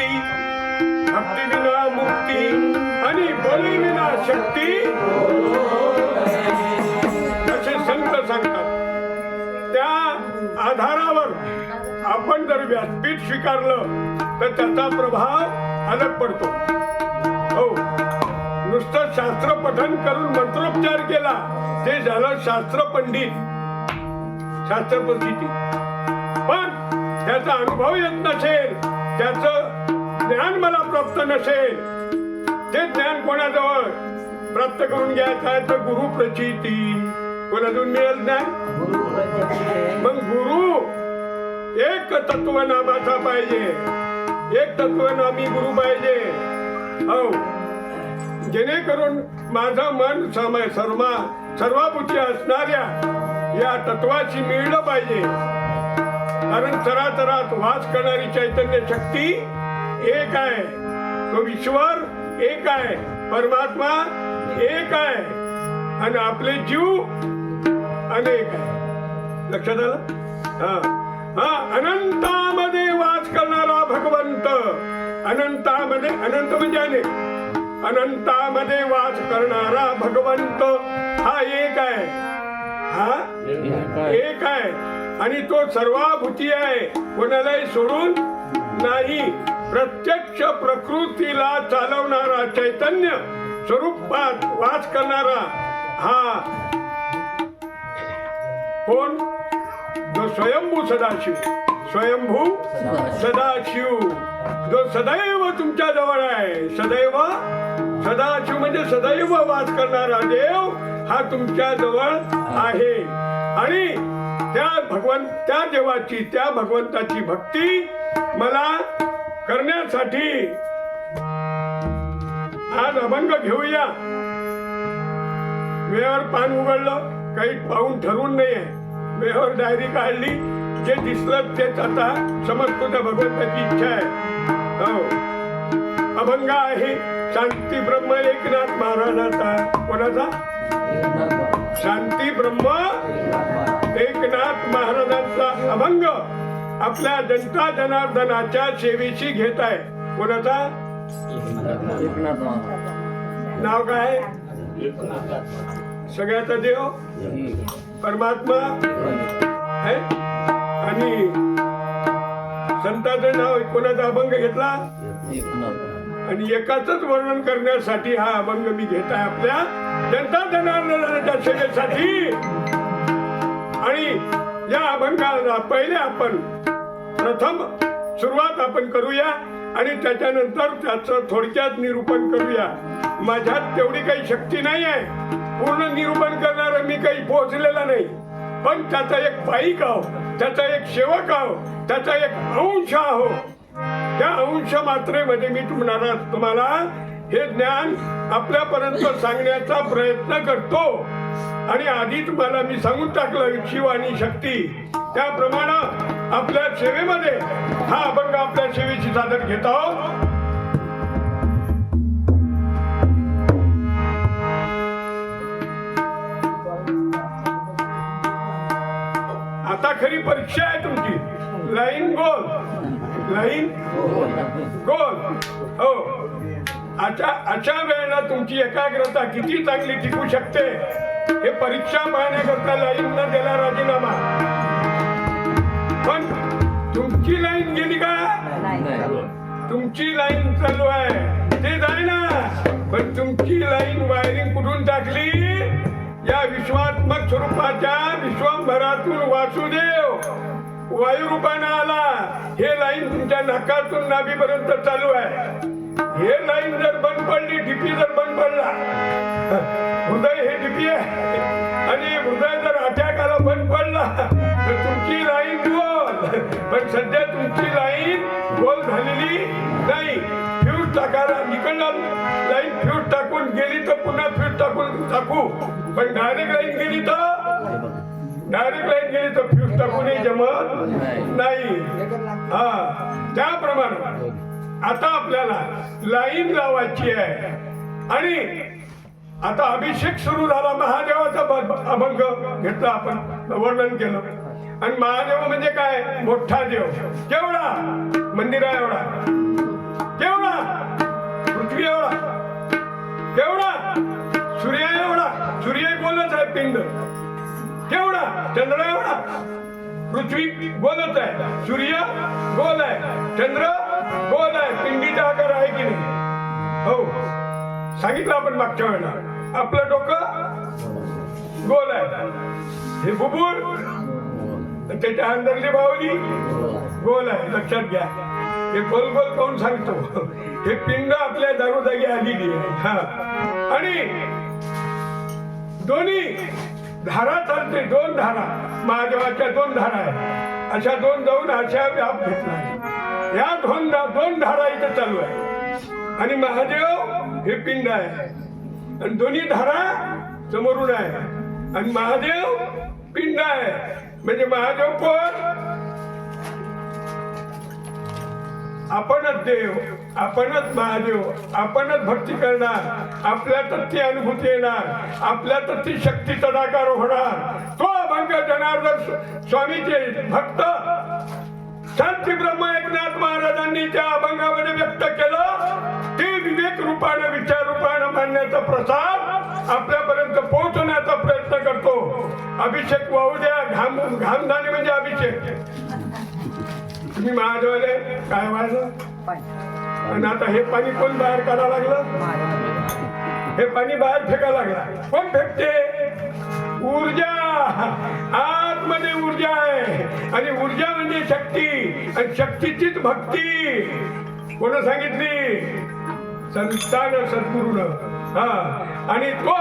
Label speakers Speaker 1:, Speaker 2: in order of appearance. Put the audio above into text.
Speaker 1: भक्ती, भक्ती विना मुक्ती आणि बळी विना शक्ती असे संत सांगतात. त्या आधारावर आपण जर व्यासपीठ स्वीकारलं तर त्याचा प्रभाव अलग पडतो. हो, नुसतं शास्त्र पठन करून मंत्रोपचार केला ते झालं शास्त्र पंडित, शास्त्र पद्धती. पण त्याचा अनुभव येत नसेल, त्याचं ज्ञान मला प्राप्त नसेल, ते ज्ञान कोणाजवळ प्राप्त करून घ्यायचं आहे तर गुरु प्रचिती. कोणातून मिळेल ज्ञान? मग गुरु एक तत्व नामाचा पाहिजे, एक तत्व नामी गुरु पाहिजे. हो, जेणेकरून माझं मन सर्वाभूती असणाऱ्या या तत्वाशी मिळलं पाहिजे. कारण चराचरात वास करणारी चैतन्य शक्ती एक आहे, तो ईश्वर एक आहे, परमात्मा एक आहे आणि आपले जीव अनेक आहे. लक्षात आलं? अनंतामध्ये वास करणारा भगवंत, अनंतामध्ये, अनंत म्हणजे अनेक, अनंतामध्ये वास करणारा भगवंत हा एक आहे, हा एक आहे आणि तो सर्वाभूती आहे, कोणालाही सोडून नाही. प्रत्यक्ष प्रकृतीला चालवणारा चैतन्य स्वरूपात वास करणारा हा कोण? जो स्वयंभू सदाशिव, स्वयंभू सदाशिव, जो सदैव तुमच्या जवळ आहे. सदैव, सदाशिव म्हणजे सदैव वास करणारा देव हा तुमच्या जवळ आहे. आणि त्या देवाची, त्या भगवंताची भक्ती मला करण्यासाठी आज अभंग घेऊया. वेळेवर पान उघडलं, काही पाहून ठरवून नाहीये, वेळेवर डायरी काढली, जे दिसलं तेच आता समजतो त्या भगवंताची इच्छा आहे. हो, अभंग आहे शांती ब्रह्म एकनाथ महाराजांचा. कोणाचा? शांती ब्रह्म एकनाथ महाराजांचा अभंग आपल्या जनता जनार्दनाच्या सेवेशी घेत आहे. कोणाचा? नाव काय? सगळ्याचा देव परमात्मा आहे. आणि संतांचं नाव कोणाचा अभंग घेतला? आणि एकाच वर्णन करण्यासाठी हा अभंग मी घेत आहे आपल्या जनता जनार्दनाच्या सेवेसाठी. आणि या अभंगाला पहिले आपण प्रथम सुरुवात आपण करूया आणि त्याच्यानंतर त्याचं थोडक्यात निरूपण करूया. माझ्यात तेवढी काही शक्ती नाही आहे, पूर्ण निरूपण करणारा मी काही पोहोचलेला नाही, पण त्याचा एक पाईक आहो, त्याचा एक सेवक आहो, त्याचा एक अंश आहो. त्या अंश मात्रेमध्ये मी तुम्हाला हे ज्ञान आपल्यापर्यंत सांगण्याचा प्रयत्न करतो. आणि आधी तुम्हाला मी सांगून टाकलं शिव आणि शक्ती, त्याप्रमाणे आपल्या सेवेमध्ये हा अभंग आपल्या सेवेची सादर घेत आहोत. आता खरी परीक्षा आहे तुमची. लाईन गोल, लाईन गोल. हो, अशा वेळेला तुमची एकाग्रता किती चांगली टिकू शकते हे परीक्षा पाहण्याकरता लाईन न दिला राजीनामा. पण तुमची लाईन गेली का? तुमची लाईन चालू आहे ते जाय ना, पण तुमची लाईन वायरिंग कुठून टाकली? या विश्वात्मक स्वरूपाच्या विश्वंभरातून वासुदेव वायुरूपाने आला. हे लाईन तुमच्या नाकातून नाभीपर्यंत चालू आहे. हे लाईन जर बंद पडली, डीपी जर बंद पडला, हृदय हे डीपी आहे आणि हृदय जर अटॅक आला बंद पडला तर तुमची लाईन गोल. पण सध्या तुमची लाईन गोल झालेली नाही. फ्यूज टाकायला इकडनं लाईन फ्यूज टाकून गेली तर पुन्हा फ्यूज टाकू, पण डायरेक्ट लाईन गेली तर फ्यूज टाकूनही जमत नाही. हा, त्याप्रमाणे आता आपल्याला लाईन लावायची आहे. आणि आता अभिषेक सुरू झाला. महादेवाचा अभंग घेतला आपण, वर्णन केलं. आणि महादेव म्हणजे काय? मोठा देव. केवढा? मंदिरा एवढा. चंद्र एवढा, पृथ्वी गोलच आहे, सूर्य गोल आहे, चंद्र गोल आहे, पिंडीचा आकार आहे की नाही? हो, सांगितलं आपण मागच्या वेळेला. आपलं डोकं गोल आहे, हे बुबुळ त्याच्या अंदरली बाहुली गोल आहे, लक्षात घ्या. हे गोल गोल कोण सांगतो? हे पिंड आपल्या दारोदागी आलेली आहे. हा, आणि दोन्ही धारा चालते, दोन धारा, महादेवाच्या दोन धारा आहेत, अशा दोन जाऊन अशा व्याप घेतला. या दोन धारा इथे चालू आहे आणि महादेव हे पिंड आहे आणि दोन्ही धारा समोरून आहे आणि महादेव पिंड आहे. म्हणजे महादेव कोण? आपणच देव, आपणच महादेव, आपणच भक्ती करणार, आपल्यातच ती अनुभूती येणार, आपल्यातच ती शक्ती तदाकार होणार. तो अभंग जनार्दन स्वामीचे भक्त संत ब्रह्म एकनाथ महाराजांनी त्या अभंगामध्ये व्यक्त केलं. ते विवेक रूपानं, विचार रूपानं मांडण्याचा प्रसाद आपल्यापर्यंत पोहोचवण्याचा प्रयत्न करतो. अभिषेक वाहू द्या. घामदाने म्हणजे अभिषेक. तुम्ही महादेवाले काय व्हायचं? आणि आता हे पाणी कोण बाहेर काढायला लागलं? हे पाणी बाहेर फेकायला लागला. कोण फेकते? ऊर्जा. आतमध्ये ऊर्जा आहे आणि ऊर्जा म्हणजे शक्ती आणि शक्तीचीच भक्ती. कोण सांगितली? संतान, सद्गुरूनं. हा, आणि तो